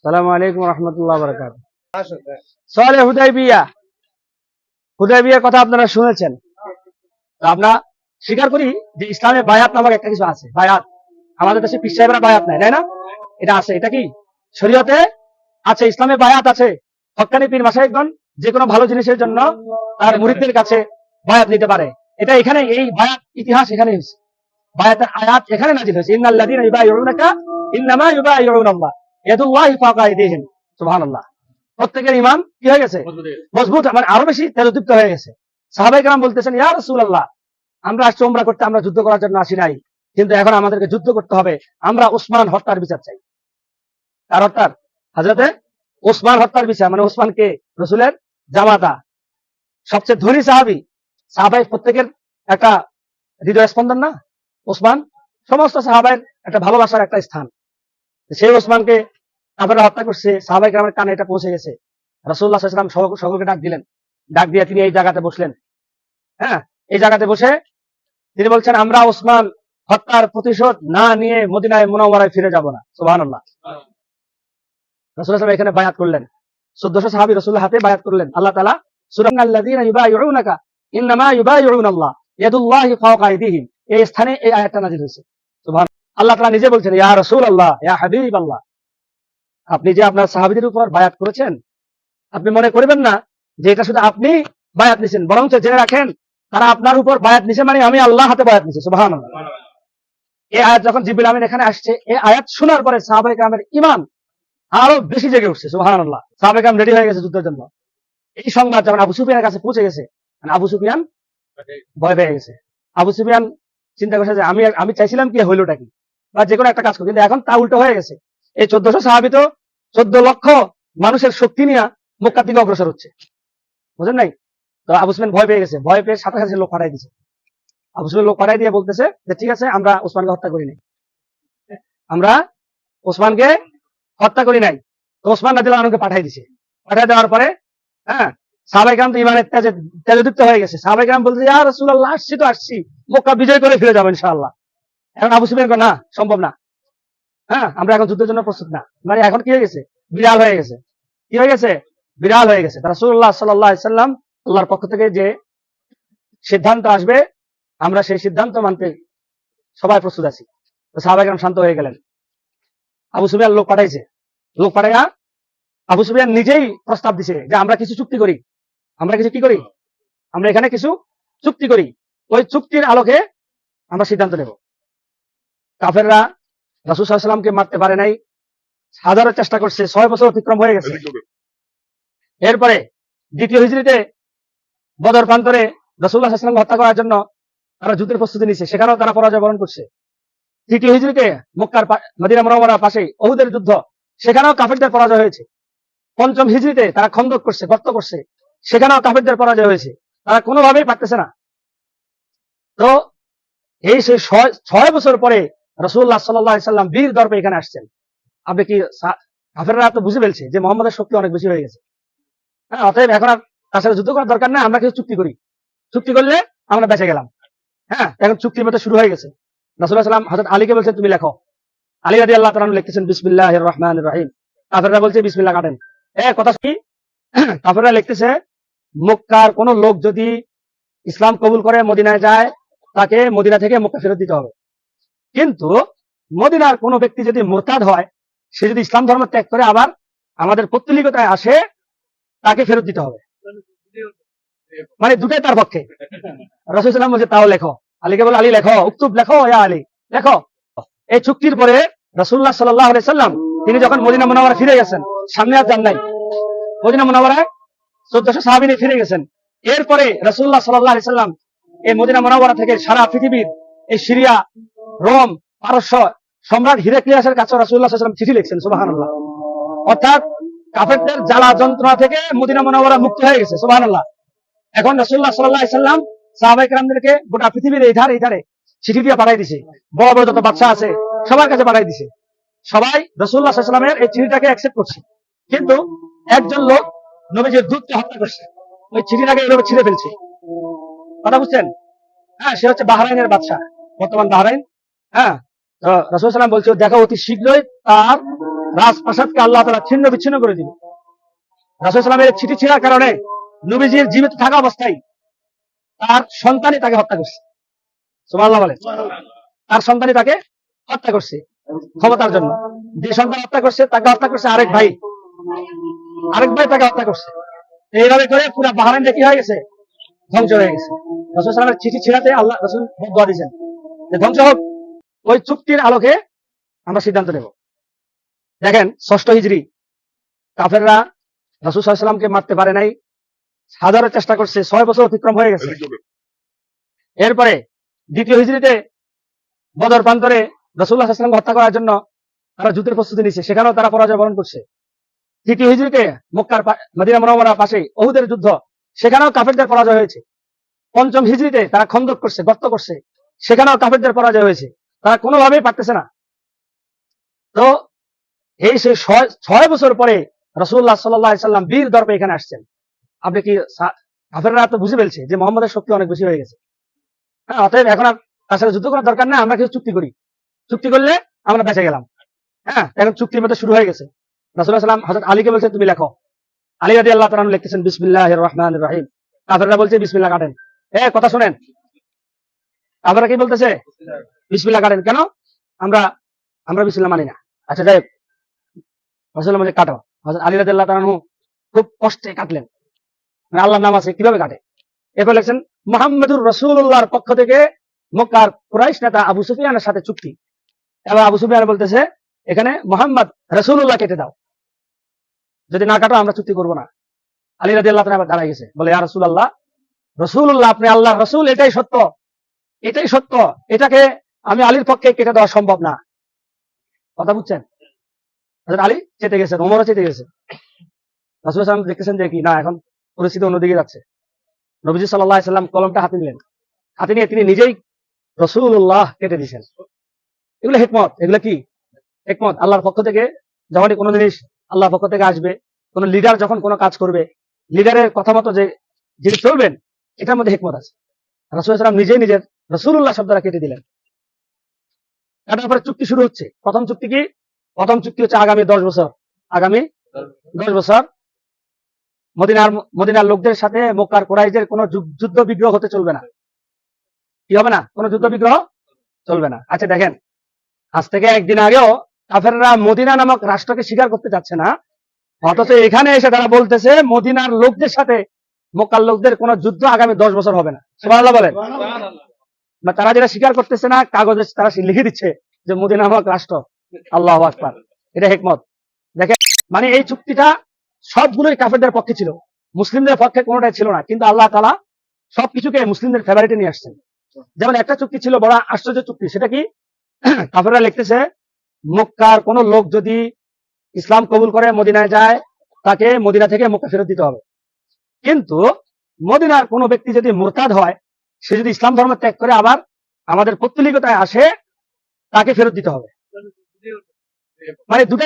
সালামু আলাইকুম রহমতুল্লাহ বারাকাতুহু। সলে হুদাইবিয়ার কথা আপনারা শুনেছেন। আমরা স্বীকার করি যে ইসলামে বায়াত নামক একটা কিছু আছে। বায়াত আমাদের দেশে পীর সাহেবরা বায়াত নেয়, তাই না? এটা আছে, এটা কি শরীয়তে আছে? ইসলামে বায়াত আছে। হক্কানি পীর মাশায়েখগণ যে কোনো ভালো জিনিসের জন্য তার মুরিদদের কাছে বায়াত নিতে পারে। এটা এখানে এই বায়াত ইতিহাস এখানে হয়েছে, বায়াতের আয়াত এখানে নাযিল হয়েছে। ইন্নাল্লাযীনা ইউবাইউনাকা ইন্নামা ইউবাইউনাল্লাহ ইয়াদুল্লাহি ফাওকা আইদিহিম। সুবহানাল্লাহ। প্রত্যেকের ঈমান কি হয়ে গেছে? মজবুত, মানে আরো বেশি তেজদীপ্ত হয়ে গেছে। সাহাবায়ে কেরাম বলতেছেন, ইয়া রাসূলুল্লাহ, আমরা আসছি উমরা করতে, আমরা যুদ্ধ করার জন্য আসি নাই, কিন্তু এখন আমাদেরকে যুদ্ধ করতে হবে। আমরা উসমান হত্যার বিচার চাই। কার হত্যার? হযরতে উসমান হত্যার বিচার। মানে উসমানকে রাসূলের জামাতা, সবচেয়ে ধনী সাহাবী, সাহাবায়ে প্রত্যেকের একটা হৃদয় স্পন্দন না উসমান? সমস্ত সাহাবায়ের একটা ভালোবাসার একটা স্থান। সেই ওসমানকে কাফেররা হত্যা করছে, সাহাবায়ে কেরামের কানে এটা পৌঁছে গেছে। রাসূলুল্লাহ সাল্লাল্লাহু আলাইহি ওয়াসাল্লাম সকলকে ডাক দিলেন। ডাক দিয়ে তিনি এই জায়গাতে বসলেন। হ্যাঁ, এই জায়গাতে বসে তিনি বলছেন, আমরা ওসমান হত্যার প্রতিশোধ না নিয়ে মদিনায় মুনাওয়ারায় ফিরে যাব না। সুবহানাল্লাহ। রাসূলুল্লাহ সাল্লাল্লাহু আলাইহি ওয়াসাল্লাম এখানে বায়াত করলেন। 1400 সাহাবী রাসূলুল্লাহ হাতে বায়াত করলেন। আল্লাহ তাআলা সূরা আল্লাযীনা ইউবাইউনাকা ইন্নামা ইউবাইউনাল্লাহ ইয়াদুল্লাহি ফাওকা আইদিহিম, এই স্থানে এই আয়াতটা নাযিল হয়েছে। সুবহানাল্লাহ। আল্লাহ তাআলা নিজে বলছেন, ইয়া রাসূলুল্লাহ, ইয়া হাবিবাল্লাহ, আপনি যে আপনার সাহাবীদের উপর বায়াত করেছেন, আপনি মনে করবেন না যে এটা শুধু আপনি বায়াত নিছেন, বরং জেনে রাখেন তারা আপনার উপর বায়াত নিছে, মানে আমি আল্লাহ হাতে বায়াত নিছি। সুবহানাল্লাহ। এই আয়াত যখন জিবরিল আমিন এখানে আসছে, এই আয়াত শোনার পরে সাহাবায়ে কেরামের ঈমান আরো বেশি জেগে উঠছে। সুবহানাল্লাহ। সাহাবায়ে কেরাম রেডি হয়ে গেছে যুদ্ধের জন্য। এই সংবাদ যখন আবু সুফিয়ানের কাছে পৌঁছে গেছে, আবু সুফিয়ান ভয় পেয়ে গেছে। আবু সুফিয়ান চিন্তা করছে যে আমি চাইছিলাম কি হইলোটা কি, বা যে কোনো একটা কাজ করি, কিন্তু এখন তা উল্টো হয়ে গেছে। এই 1400 সাহাবী তো 14 লক্ষ মানুষের শক্তি নিয়ে মক্কার দিকে অগ্রসর হচ্ছে, বুঝেন নাই? তো আবু সুফিয়ান ভয় পেয়ে গেছে। ভয় পেয়ে সাথে সাথে লোক পাঠাই দিয়েছে। আবু সুফিয়ান লোক পাঠাই দিয়ে বলতেছে যে ঠিক আছে, আমরা ওসমানকে হত্যা করি নাই, আমরা ওসমানকে হত্যা করি নাই। তো ওসমান রাদিয়াল্লাহু আনহুকে পাঠাই দিছে। পাঠাই দেওয়ার পরে সাহাবায়ে কেরাম তো ঈমানের তেজদীপ্ত হয়ে গেছে। সাহাবায়ে কেরাম বলছে, ইয়া রাসূলুল্লাহ, আসছি তো আসছি, মক্কা বিজয় করে ফিরে যাবো ইনশাআল্লাহ। এখন আবু সুফিয়ান কয়, না, সম্ভব না, আমরা এখন যুদ্ধের জন্য প্রস্তুত না। মানে এখন কি হয়ে গেছে? বিড়াল হয়ে গেছে। কি হয়ে গেছে? বিড়াল হয়ে গেছে। রাসূলুল্লাহ সাল্লাল্লাহু আলাইহি ওয়াসাল্লাম আল্লাহর পক্ষ থেকে যে সিদ্ধান্ত আসবে, আমরা সেই সিদ্ধান্ত মানতে সবাই প্রস্তুত আছি। তো সাহাবায়ে কেরাম শান্ত হয়ে গেলেন। আবু সুফিয়ান লোক পাঠাইছে। লোক পাঠাইয়া আবু সুফিয়ান নিজেই প্রস্তাব দিছে যে আমরা কিছু চুক্তি করি। আমরা কিছু কি করি? আমরা এখানে কিছু চুক্তি করি। ওই চুক্তির আলোকে আমরা সিদ্ধান্ত নেব। কাফেররা রাসূল সাল্লাল্লাহু আলাইহি ওয়াসাল্লামকে মারতে পারে নাই, হাজারো চেষ্টা করছে, 6 বছর অতিক্রম হয়ে গেছে। এরপরে দ্বিতীয় হিজরিতে বদর প্রান্তরে রাসূলুল্লাহ সাল্লাল্লাহু আলাইহি ওয়াসাল্লামকে হত্যা করার জন্য তারা যুদ্ধের প্রস্তুতি নিচ্ছে, সেখানেও তারা পরাজয় বরণ করছে। তৃতীয় হিজরিতে মক্কার মদিনা মুনাওয়ারার পাশে উহুদের যুদ্ধ, সেখানেও কাফেরদের পরাজয় হয়েছে। পঞ্চম হিজরিতে তারা খন্দক করছে, গর্ত করছে, সেখানেও কাফেরদের পরাজয় হয়েছে। তারা কোনোভাবেই পারতেছে না। তো এই সেই 6 বছর পরে রাসূলুল্লাহ সাল্লাল্লাহু আলাইহি ওয়াসাল্লাম বীর দর্পে এখানে আসছেন। আপনি কি, কাফেররা তো বুঝে ফেলছে যে মুহাম্মদের শক্তি অনেক বেশি হয়ে গেছে। অতএব এখন আর তার সাথে যুদ্ধ করার দরকার নাই, আমরা কিছু চুক্তি করি, চুক্তি করলে আমরা বেঁচে গেলাম। এখন চুক্তির মতো শুরু হয়ে গেছে। রাসূলুল্লাহ সাল্লাল্লাহু আলাইহি ওয়াসাল্লাম হযরত আলীকে বলছেন, তুমি লেখো। আলী রাদিয়াল্লাহু তাআলা লিখতেছেন বিসমিল্লাহির রহমানির রহিম। কাফেররা বলছে বিসমিল্লাহ কাটেন। কথা কি? কাফেররা লিখতেছে, মক্কার কোন লোক যদি ইসলাম কবুল করে মদিনায় যায়, তাকে মদিনা থেকে মক্কা ফেরত দিতে হবে। কিন্তু মদিনার কোন ব্যক্তি যদি মুরতাদ হয়, সে যদি ইসলাম ধর্ম ত্যাগ করে আবার আমাদের পৌত্তলিকতায় আসে, তাকে ফেরত দিতে হবে। মানে দুটাই তার পক্ষে। রাসূল সাল্লাল্লাহু আলাইহি ওয়াসাল্লাম বলছে, তাও লেখো। আলীকে বলে, আলী লেখো, উক্তুব, লেখো, ইয়া আলী লেখো। এই চুক্তির পরে রাসূলুল্লাহ সাল্লাল্লাহু আলাইহি ওয়াসাল্লাম তিনি যখন মদিনা মুনাওয়ারা ফিরে গেছেন, সামনে আর যান নাই, মদিনা মুনাওয়ারায় 1400 সাহাবী নিয়ে ফিরে গেছেন। এরপরে রাসূলুল্লাহ সাল্লাল্লাহু আলাইহি ওয়াসাল্লাম এই মদিনা মুনাওয়ারা থেকে সারা পৃথিবীর, এই সিরিয়া, রোম, পারস্য সম্রাট হিরাক্লিয়াসের কাছে রাসূলুল্লাহ সাল্লাল্লাহু আলাইহি ওয়াসাল্লাম চিঠি লিখছেন। সুবহানাল্লাহ। অর্থাৎ কাফেরদের জ্বালা যন্ত্রণা থেকে মদিনা মুনাওয়ারা মুক্ত হয়ে গেছে। সুবহানাল্লাহ। এখন রাসূলুল্লাহ সাল্লাল্লাহু আলাইহি ওয়াসাল্লাম সাহাবায়ে কেরামদেরকে গোটা পৃথিবীর এই ধারে চিঠি দিয়ে পাঠিয়ে দিয়েছে। বড় বড় যত বাদশা আছে সবার কাছে পাঠিয়ে দিয়েছে। সবাই রাসূলুল্লাহ সাল্লাল্লাহু আলাইহি ওয়াসাল্লামের এই চিঠিটাকে অ্যাকসেপ্ট করছে। কিন্তু একজন লোক নবীজির দূতকে হত্যা করছে, ওই চিঠিটাকে এভাবে ছিঁড়ে ফেলছে। কথা বুঝছেন? সে হচ্ছে বাহরাইনের বাদশা, বর্তমান বাহরাইন। তো রাসূল সাল্লাল্লাহু আলাইহি ওয়াসাল্লাম বলছে, দেখো অতি শীঘ্রই তার রাজপ্রাসাদকে আল্লাহ তাআলা ছিন্ন বিচ্ছিন্ন করে দিল। রাসূল সাল্লাল্লাহু আলাইহি ওয়াসাল্লামের চিঠি ছিঁড়ার কারণে নবীজির জীবিত থাকা অবস্থায় তার সন্তানই তাকে হত্যা করছে। সুবহানাল্লাহ বলেন। তার সন্তানই তাকে হত্যা করছে ক্ষমতার জন্য। যে সন্তান হত্যা করছে তাকে হত্যা করছে আরেক ভাই তাকে হত্যা করছে। এইভাবে করে পুরো বাহরাইন কি হয়ে গেছে, ধ্বংস হয়ে গেছে। রাসূল সাল্লাল্লাহু আলাইহি ওয়াসাল্লামের চিঠি ছিঁড়াতে আল্লাহ রাসূল দোয়া দিয়েছেন যে ধ্বংস হোক। ওই চুক্তির আলোকে আমরা সিদ্ধান্ত নেব। দেখেন 6 হিজরি কাফেররা রাসূল সাল্লাল্লাহু আলাইহি ওয়াসাল্লামকে মারতে পারে নাই, হাজারো চেষ্টা করছে, 6 বছর অতিক্রম হয়ে গেছে। এরপরে 2 হিজরিতে বদর প্রান্তরে রাসূলুল্লাহ সাল্লাল্লাহু আলাইহি ওয়াসাল্লামকে হত্যা করার জন্য তারা যুদ্ধের প্রস্তুতি নিচ্ছে, সেখানেও তারা পরাজয় বরণ করছে। 3 হিজরিতে মক্কার মদিনা মুনাওয়ারার পাশে উহুদের যুদ্ধ, সেখানেও কাফেরদের পরাজয় হয়েছে। 5 হিজরিতে তারা খন্দক করছে, গর্ত করছে, সেখানেও কাফেরদের পরাজয় হয়েছে। তারা কোনোভাবেই পারতেছে না। তো এই সে 6 বছর পরে রাসূলুল্লাহ সাল্লাল্লাহু আলাইহি ওয়াসাল্লাম বীর দর্পে এখানে আসছেন। আপনি কি কাফেররা তো বুঝে ফেলছে যে মুহাম্মদের শক্তি অনেক বেশি হয়ে গেছে। হ্যাঁ, অতএব এখন আর তার সাথে যুদ্ধ করার দরকার নেই, আমরা কিছু চুক্তি করি, চুক্তি করলে আমরা বেঁচে গেলাম। হ্যাঁ, এখন চুক্তির মধ্যে শুরু হয়ে গেছে। রাসূলুল্লাহ সাল্লাল্লাহু আলাইহি ওয়াসাল্লাম হযরত আলীকে বলছেন তুমি লেখো। আলী রাদিয়াল্লাহু তাআলা আনহু লিখতেছেন বিসমিল্লাহির রহমানির রহিম। কাফেররা বলছে বিসমিল্লাহ কাটেন। কথা শুনেন, কাফেররা কি বলতেছে? বিসমিল্লাহ কাটেন। কেন? আমরা বিসমিল্লাহ মানি না। আচ্ছা যাই হোক, রাসূলুল্লাহ বলে কাটো। হযরত আলী রাদিয়াল্লাহু তাআলা আনহু খুব কষ্টে কাটলেন। মানে আল্লাহর নাম আছে, কিভাবে কাটে? এরপর লিখছেন মুহাম্মদুর রাসূলুল্লাহর পক্ষ থেকে মক্কার কুরাইশ নেতা আবু সুফিয়ানের সাথে চুক্তি। এবার আবু সুফিয়ান বলতেছে এখানে মুহাম্মদ রাসূলুল্লাহ কেটে দাও, যদি না কাটো আমরা চুক্তি করব না। আলী রাদিয়াল্লাহু তাআলা দাঁড়ায় গেছে, বলে ইয়া রাসূলুল্লাহ, রাসূলুল্লাহ আপনি আল্লাহর রাসূল, এটাই সত্য, এটাই সত্য, এটাকে আমি আলীর পক্ষে কেটে দেওয়া সম্ভব না। কথা বুঝছেন? হযরত আলী চেতে গেছেন, ওমরও চেতে গেছে। রাসূল সাল্লাল্লাহু আলাইহি ওয়াসাল্লাম দেখতেছেন যে কি না, এখন পরিস্থিতি অন্যদিকে যাচ্ছে। নবীজি সাল্লাল্লাহু আলাইহি ওয়াসাল্লাম কলমটা হাতে নিলেন, হাতে নিয়ে তিনি নিজেই রাসূলুল্লাহ কেটে দিয়েছেন। এগুলো হিকমত। এগুলো কি হিকমত? আল্লাহর পক্ষ থেকে যখনই কোনো জিনিস আল্লাহর পক্ষ থেকে আসবে, কোন লিডার যখন কোনো কাজ করবে, লিডারের কথা মতো যে যিনি চলবেন, এটার মধ্যে হিকমত আছে। রাসূল সাল্লাল্লাহু আলাইহি ওয়াসাল্লাম নিজেই নিজের রাসূলুল্লাহ শব্দটা কেটে দিলেন। কাটার পরে চুক্তি শুরু হচ্ছে। প্রথম চুক্তি কি? প্রথম চুক্তি হচ্ছে আগামী 10 বছর, আগামী 10 বছর মদিনার লোকদের সাথে মক্কার কুরাইশদের কোনো যুদ্ধ বিগ্রহ হতে চলবে না। কি হবে না? কোনো যুদ্ধ বিগ্রহ চলবে না। আচ্ছা দেখেন, আজ থেকে একদিন আগেও কাফেররা মদিনা নামক রাষ্ট্রকে স্বীকার করতে চাচ্ছে না, অথচ এখানে এসে তারা বলতেছে মদিনার লোকদের সাথে মক্কার লোকদের কোনো যুদ্ধ আগামী 10 বছর হবে না। সুবহানাল্লাহ বলেন। তারা যেটা স্বীকার করতেছে না, কাগজে তারা লিখে দিচ্ছে যে মদিনা নামক রাষ্ট্র। আল্লাহু আকবার। এটা হিকমত। দেখেন, মানে এই চুক্তিটা সবগুলোই কাফেরদের পক্ষে ছিল, মুসলিমদের পক্ষে কোনোটাই ছিল না। কিন্তু আল্লাহ তাআলা সবকিছুকে মুসলিমদের ফেভারিটে নিয়ে আসছেন। যেমন একটা চুক্তি ছিল বড় আশ্চর্য চুক্তি, সেটা কি? কাফেররা লিখতেছে মক্কার কোন লোক যদি ইসলাম কবুল করে মদিনায় যায়, তাকে মদিনা থেকে মক্কা ফেরত দিতে হবে। কিন্তু মদিনার কোন ব্যক্তি যদি মুরতাদ হয়, সে যদি ইসলাম ধর্ম ত্যাগ করে আবার আমাদের পৌত্তলিকতায় আসে, তাকে ফেরত দিতে হবে। মানে দুটো